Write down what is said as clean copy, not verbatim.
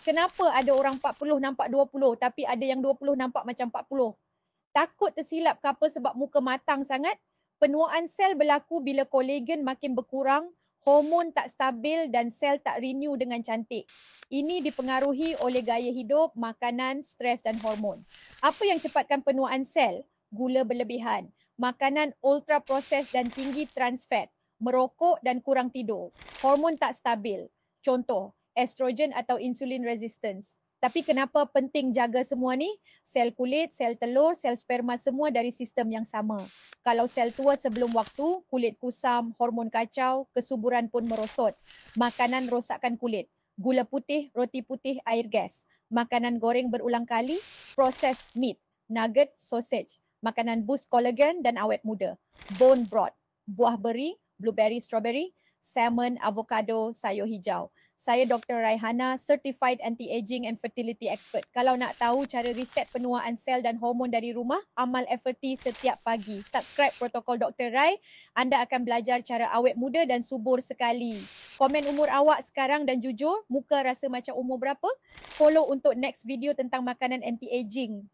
Kenapa ada orang 40 nampak 20 tapi ada yang 20 nampak macam 40? Takut tersilap ke apa sebab muka matang sangat? Penuaan sel berlaku bila kolagen makin berkurang, hormon tak stabil dan sel tak renew dengan cantik. Ini dipengaruhi oleh gaya hidup, makanan, stres dan hormon. Apa yang cepatkan penuaan sel? Gula berlebihan, makanan ultra proses dan tinggi trans fat, merokok dan kurang tidur, hormon tak stabil. Contoh, estrogen atau insulin resistance. Tapi kenapa penting jaga semua ni? Sel kulit, sel telur, sel sperma semua dari sistem yang sama. Kalau sel tua sebelum waktu, kulit kusam, hormon kacau, kesuburan pun merosot. Makanan rosakkan kulit. Gula putih, roti putih, air gas. Makanan goreng berulang kali, processed meat, nugget, sausage. Makanan boost kolagen dan awet muda. Bone broth, buah beri, blueberry, strawberry, salmon, avocado, sayur hijau. Saya Dr. Raihana, Certified Anti-Aging and Fertility Expert. Kalau nak tahu cara reset penuaan sel dan hormon dari rumah, amal FRT setiap pagi. Subscribe protokol Dr. Rai, anda akan belajar cara awet muda dan subur sekali. Komen umur awak sekarang dan jujur, muka rasa macam umur berapa? Follow untuk next video tentang makanan anti-aging.